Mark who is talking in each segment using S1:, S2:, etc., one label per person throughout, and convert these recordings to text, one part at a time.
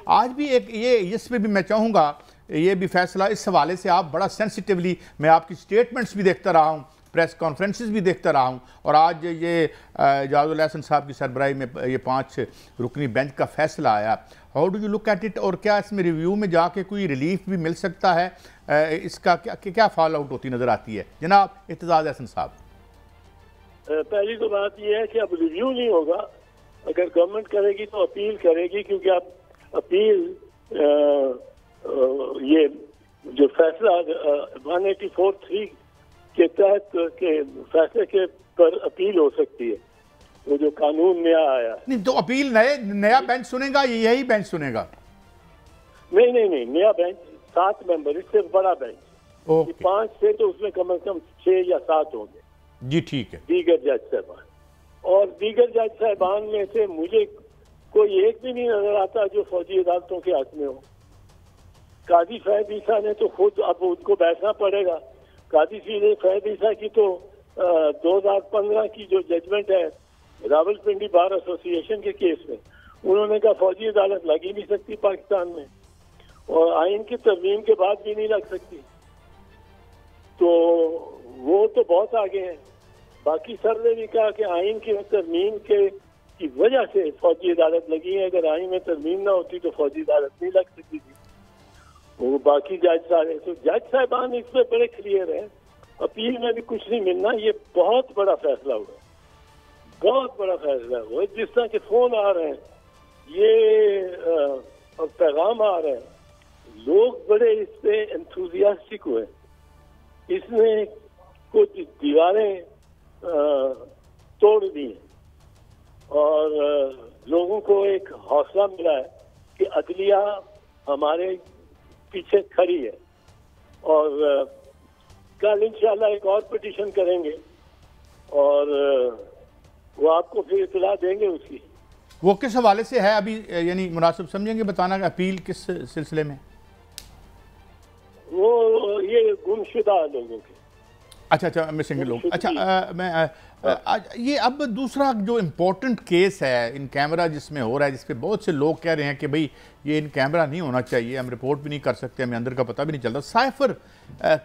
S1: आज भी एक ये इसमें भी मैं चाहूँगा ये भी फैसला इस हवाले से आप बड़ा सेंसिटिवली, मैं आपकी स्टेटमेंट्स भी देखता रहा हूँ, प्रेस कॉन्फ्रेंसेस भी देखता रहा हूँ, और आज ये एजाजुल एहसन साहब की सरबराही में ये 5 रुकनी बेंच का फैसला आया। How do you look at it, और क्या इसमें रिव्यू में जाके कोई रिलीफ भी मिल सकता है? इसका क्या फॉल आउट होती नज़र आती है जनाब एतजाज एहसन साहब?
S2: पहली तो बात यह है कि अब रिव्यू नहीं होगा। अगर गवर्नमेंट करेगी तो अपील करेगी, क्योंकि आप अपील ये जो फैसला 184(3) के तहत के फैसले के पर अपील हो सकती है, वो जो कानून नया आया।
S1: नहीं तो अपील नया बेंच सुनेगा, यही बेंच सुनेगा?
S2: नहीं, नया बेंच 7 मेंबर, इससे बड़ा बेंच। 5 थे तो उसमें कम से कम 6 या 7 होंगे।
S1: जी ठीक है।
S2: दीगर जज साहबान, और दीगर जज साहबान में से मुझे कोई एक भी नहीं नजर आता जो फौजी अदालतों के हक में हो। काजी फैज ईसा ने तो खुद, अब उनको बैठना पड़ेगा। काजी फैज ईसा की तो 2015 की जो जजमेंट है रावलपिंडी बार एसोसिएशन के केस में, उन्होंने कहा फौजी अदालत लग ही नहीं सकती पाकिस्तान में, और आइन की तरमीम के बाद भी नहीं लग सकती। तो वो तो बहुत आगे हैं। बाकी सर ने भी कहा कि आइन की तरमीम की वजह से फौजी अदालत लगी है, अगर आइन में तरमीम ना होती तो फौजी अदालत नहीं लग सकती थी। वो बाकी जज साहब, तो जज साहबान इसमें बड़े क्लियर है, अपील में भी कुछ नहीं मिलना। ये बहुत बड़ा फैसला हुआ, बहुत बड़ा फैसला हुआ। जिस तरह के फोन आ रहे हैं ये और पैगाम आ रहे हैं, लोग बड़े इस पे एंथुजियास्टिक हुए। इसने कुछ दीवारें तोड़ दी और लोगों को एक हौसला मिला है कि अदलिया हमारे पीछे खड़ी है। और कल इंशाल्लाह एक और पिटीशन करेंगे और वो आपको फिर इत्तला देंगे उसकी।
S1: वो किस हवाले से है अभी, यानी मुनासिब समझेंगे बताना, अपील किस सिलसिले में?
S2: वो ये गुमशुदा लोगों के।
S1: अच्छा, मिसिंग लोग। अच्छा, ये अब दूसरा जो इम्पोर्टेंट केस है इन कैमरा जिसमें हो रहा है, जिस पे बहुत से लोग कह रहे हैं कि भाई ये इन कैमरा नहीं होना चाहिए, हम रिपोर्ट भी नहीं कर सकते, हमें अंदर का पता भी नहीं चलता। साइफर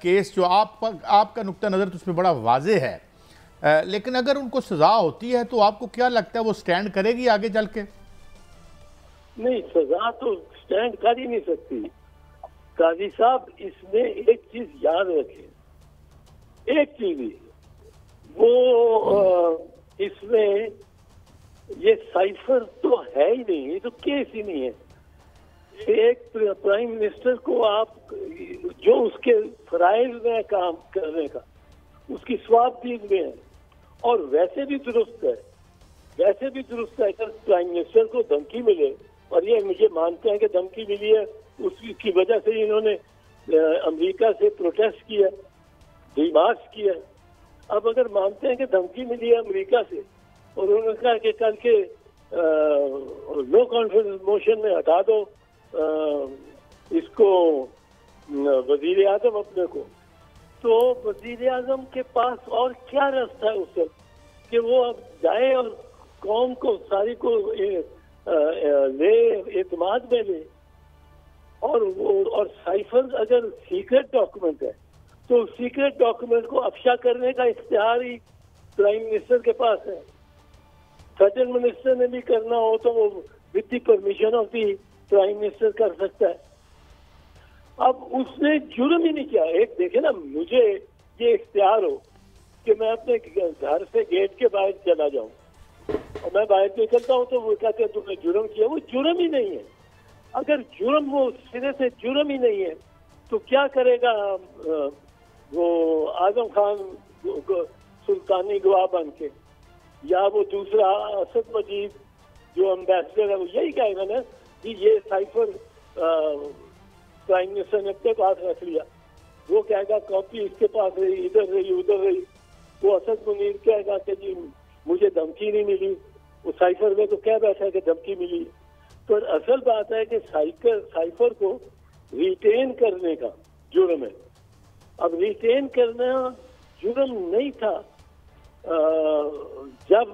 S1: केस जो आपका नुक्ता नज़र तो उसमें बड़ा वाजे है, लेकिन अगर उनको सज़ा होती है तो आपको क्या लगता है वो स्टैंड करेगी आगे चल के? नहीं,
S2: सज़ा तो स्टैंड कर ही नहीं सकती। काजी साहब, इसमें एक चीज याद रखें, एक चीज वो इसमें ये साइफर तो है ही नहीं, ये तो केस ही नहीं है। एक प्राइम मिनिस्टर को आप जो उसके फराइज में काम करने का उसकी स्वाबदीद में है, और वैसे भी दुरुस्त है, वैसे भी दुरुस्त है। अगर प्राइम मिनिस्टर को धमकी मिले, और ये मुझे मानते हैं कि धमकी मिली है, उसकी वजह से इन्होंने अमेरिका से प्रोटेस्ट किया, डिमार्च किया। अब अगर मानते हैं कि धमकी मिली है अमेरिका से, और उन्होंने कहा कि कल के नो कॉन्फिडेंस मोशन में हटा दो इसको वजीर आजम अपने को, तो वजीर आजम के पास और क्या रास्ता है उससे कि वो अब जाए और कौम को सारी को ले एतमाद में ले। और साइफर अगर सीक्रेट डॉक्यूमेंट है तो सीक्रेट डॉक्यूमेंट को अफशा करने का इख्तियार ही प्राइम मिनिस्टर के पास है। फेडरल मिनिस्टर ने भी करना हो तो वो with the permission of the prime minister कर सकता है। अब उसने जुर्म ही नहीं किया। एक देखे ना, मुझे ये इख्तियार हो कि मैं अपने घर से गेट के बाहर चला जाऊं और मैं बाहर निकलता हूं तो वो कहते हैं तुमने जुर्म किया। वो जुर्म ही नहीं है। अगर जुर्म वो सिरे से जुर्म ही नहीं है तो क्या करेगा वो आजम खान सुल्तानी गवाह बन के, या वो दूसरा असद मजीद जो एम्बेसडर है, वो यही कहेगा ना कि ये साइफर प्राइम मिनिस्टर ने अपने पास रख लिया। वो कहेगा कॉपी इसके पास रही, इधर रही, उधर रही। वो असद मुनीर कहेगा कि जी मुझे धमकी नहीं मिली। वो साइफर में तो कह बैठा है कि धमकी मिली। पर असल बात है कि साइफर को रिटेन करने का जुर्म है। अब रिटेन करना जुर्म नहीं था जब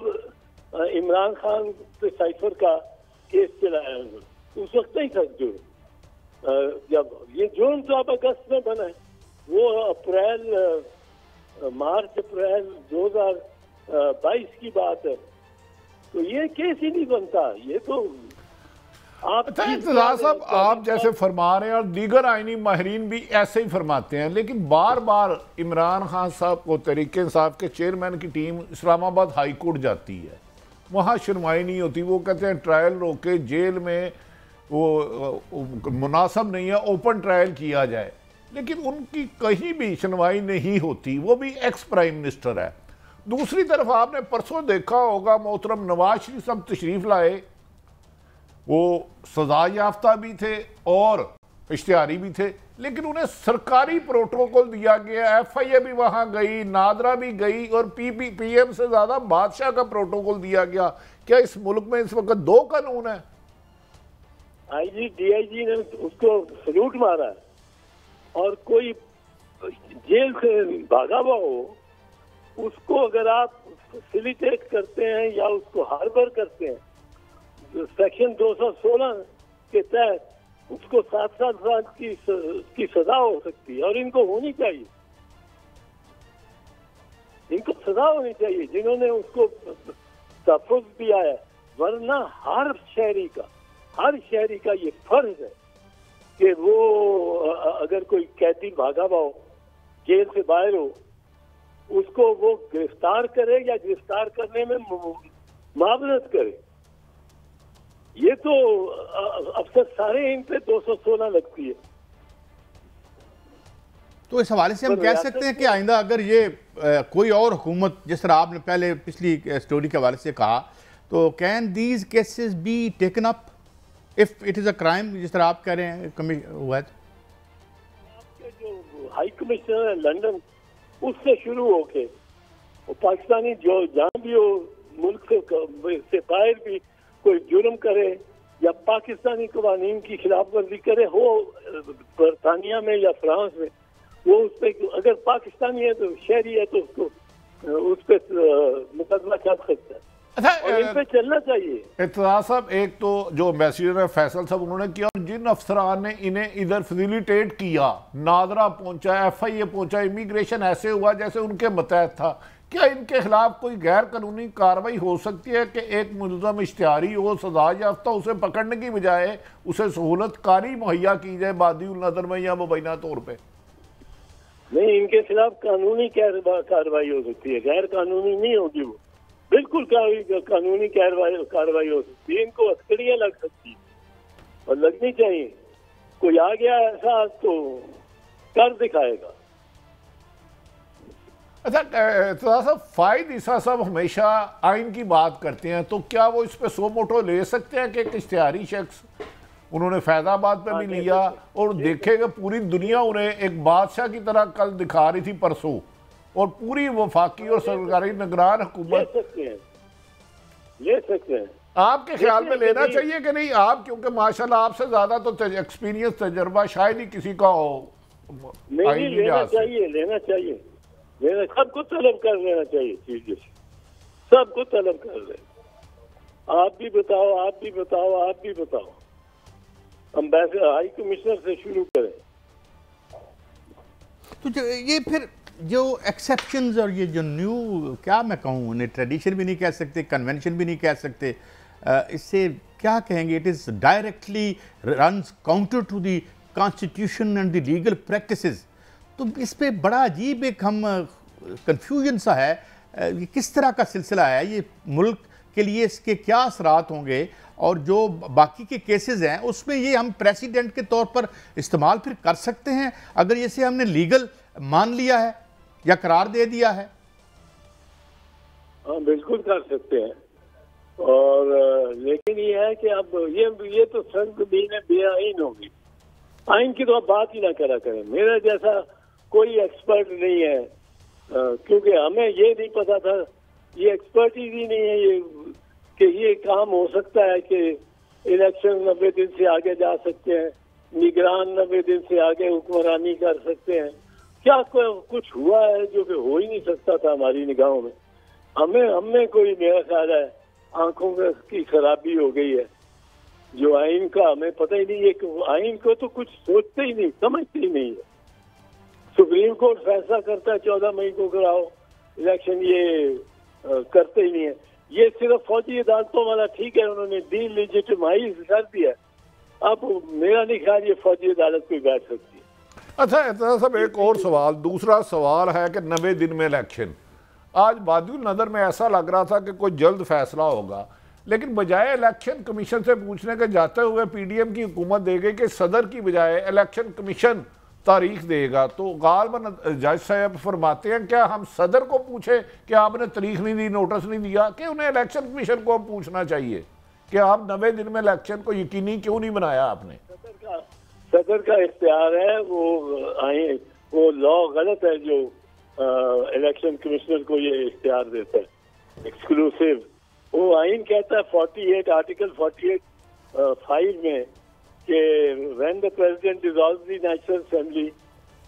S2: इमरान खान पे साइफर का केस चलाया। उस वक्त नहीं था जुर्म। जब ये जुर्म तो अब अगस्त में बना है, वो मार्च अप्रैल 2022 की बात है, तो ये केस ही नहीं बनता। ये तो आप
S3: इंतजार साहब आप जैसे फरमा रहे हैं और दीगर आईनी माहिरीन भी ऐसे ही फरमाते हैं, लेकिन बार बार इमरान खान साहब को तहरीक इंसाफ के चेयरमैन की टीम इस्लामाबाद हाई कोर्ट जाती है, वहाँ सुनवाई नहीं होती। वो कहते हैं ट्रायल रोके, जेल में वो मुनासिब नहीं है, ओपन ट्रायल किया जाए, लेकिन उनकी कहीं भी सुनवाई नहीं होती। वो भी एक्स प्राइम मिनिस्टर है। दूसरी तरफ आपने परसों देखा होगा मोहतरम नवाज शरीफ साहब तशरीफ लाए, वो सजा याफ्ता भी थे और इश्तिहारी भी थे, लेकिन उन्हें सरकारी प्रोटोकॉल दिया गया। FIA भी वहां गई, नादरा भी गई और PM से ज्यादा बादशाह का प्रोटोकॉल दिया गया। क्या इस मुल्क में इस वक्त 2 कानून है?
S2: IG DIG ने उसको सल्यूट मारा है, और कोई जेल से भागा हुआ हो उसको अगर आप फैसिलिटेट करते हैं या उसको हार्बर करते हैं, सेक्शन 216 के तहत उसको 7 साल की सजा हो सकती है, और इनको होनी चाहिए, इनको सजा होनी चाहिए जिन्होंने उसको तहफ़्फ़ुज़ दिया है। वरना हर शहरी का ये फर्ज है कि वो अगर कोई कैदी भागा हुआ हो, जेल से बाहर हो, उसको वो गिरफ्तार करे या गिरफ्तार करने में मुआवनत करे। ये तो अफसर सारे इन पे 216 लगती है।
S1: तो इस हवाले से हम कह सकते हैं कि आइंदा अगर ये कोई और हुकूमत, जिस तरह आपने पहले पिछली स्टोरी के हवाले से कहा, तो can these cases be taken up if it is a crime, जिस तरह आप कह रहे हैं हुआ है?
S2: आपके जो हाई कमिश्नर है लंदन, उससे शुरू होके पाकिस्तानी जो जहाँ भी हो मुल्क से बाहर भी कोई जुर्म करे या पाकिस्तानी कवानीन की खिलाफ वर्जी करे, हो बरतानिया में या फ्रांस में, वो उस पर अगर पाकिस्तानी है तो शहरी है तो उसको उस पर मुकदमा चल सकता है। और इन पे चलना चाहिए।
S3: इत्तज़ार साहब, एक तो जो एम्बेसडर है फैसल साहब, उन्होंने किया, और जिन अफसरान ने इन्हें इधर फैसिलिटेट किया, नादरा पहुंचा, FIA पहुंचा, इमिग्रेशन ऐसे हुआ जैसे उनके मतहत था। क्या इनके खिलाफ कोई गैर कानूनी कार्रवाई हो सकती है कि एक मुलज़म इश्तिहारी हो, सजा याफ्ता, उसे पकड़ने की बजाय उसे सहूलत कारी मुहैया की जाए बादी उल नज़र में या मुबैना तौर पर?
S2: नहीं, इनके खिलाफ कानूनी कार्रवाई हो सकती है, गैर कानूनी नहीं होगी। वो बिल्कुल कानूनी कार्रवाई हो सकती है। इनको हथकड़ियां लग सकती है और लगनी चाहिए। कोई आ गया ऐसा तो कर दिखाएगा।
S3: अच्छा, इत्तज़ार साहब, फायद ईसा साहब हमेशा आइन की बात करते हैं, तो क्या वो इस पे सो मोटो ले सकते हैं कि एक इश्तिहारी शख्स, उन्होंने फैजाबाद पे भी लिया और देखेगा पूरी दुनिया उन्हें एक बादशाह की तरह कल दिखा रही थी परसों, और पूरी वफाकी और सरकारी निगरान हुकूमत
S2: ले सकते हैं।
S3: आपके ख्याल में लेना चाहिए कि नहीं? आप क्योंकि माशाल्लाह आपसे ज्यादा तो एक्सपीरियंस, तजर्बा शायद ही किसी का हो।
S2: नहीं, लेना चाहिए। सबको तलब कर लेना चाहिए, चीजें सबको तलब कर ले। आप भी बताओ। एम्बेसडर हाई कमिश्नर से शुरू करें।
S1: तो ये फिर जो एक्सेप्शंस और ये जो न्यू, क्या मैं कहूँ, उन्हें ट्रेडिशन भी नहीं कह सकते, कन्वेंशन भी नहीं कह सकते, इससे क्या कहेंगे? It is directly runs counter to the constitution and the legal practices. तो इस पे बड़ा अजीब एक हम कन्फ्यूजन सा है, ये किस तरह का सिलसिला है, ये मुल्क के लिए इसके क्या असरात होंगे, और जो बाकी के केसेस हैं उसमें ये हम प्रेसिडेंट के तौर पर इस्तेमाल फिर कर सकते हैं अगर इसे हमने लीगल मान लिया है या करार दे दिया है?
S2: हाँ, बिल्कुल कर सकते हैं। और लेकिन ये है कि अब ये तो संग बेआईन होगी। आइन की तो आप बात ही ना करा करें। मेरा जैसा कोई एक्सपर्ट नहीं है, क्योंकि हमें ये नहीं पता था, ये एक्सपर्टीज ही नहीं है ये कि ये काम हो सकता है कि इलेक्शन 90 दिन से आगे जा सकते हैं, निगरान 90 दिन से आगे हुक्मरानी कर सकते हैं। क्या कुछ हुआ है जो कि हो ही नहीं सकता था हमारी निगाहों में? हमने कोई, मेरा ख्याल है, आंखों की खराबी हो गई है। जो आइन का हमें पता ही नहीं है कि आइन को तो कुछ सोचते ही नहीं, समझते ही नहीं है। सुप्रीम कोर्ट फैसला करता है 14 मई को कराओ इलेक्शन, ये करते ही नहीं है। ये सिर्फ फौजी अदालतों वाला ठीक है, उन्होंने डी लेजिटिमाइज कर दिया। अब मेरा नहीं ख्याल ये फौजी अदालत पे बैठ सकती है।
S3: अच्छा इतना सब एक और सवाल, दूसरा सवाल है कि 90 दिन में इलेक्शन, आज बादिल नज़र में ऐसा लग रहा था कि कोई जल्द फैसला होगा, लेकिन बजाय इलेक्शन कमीशन से पूछने के जाते हुए पीडीएम की हुकूमत दे गई कि सदर की बजाय इलेक्शन कमीशन तारीख देगा। तो गालबन जज साहब फरमाते हैं क्या हम सदर को पूछे कि आपने तारीख नहीं दी, नोटिस नहीं दिया, कि उन्हें इलेक्शन कमीशन को पूछना चाहिए कि आप 90 दिन में इलेक्शन को यकीनी क्यों नहीं बनाया आपने?
S2: सदर का इख्तियार है, वो लॉ गलत है जो इलेक्शन कमिश्नर को ये इख्तियार देता है एक्सक्लूसिव। वो आइन कहता है 48 आर्टिकल 48(5) में कि when the president dissolves the National Assembly,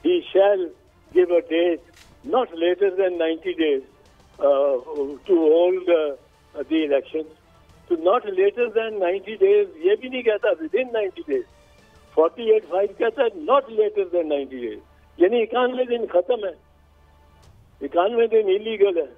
S2: he shall give a date not later than 90 days to hold the elections. So not later than 90 days, ये भी नहीं कहता within 90 days. 48(5) कहता है not later than 90 days, यानी 91 दिन खत्म है, 91 दिन इलीगल है।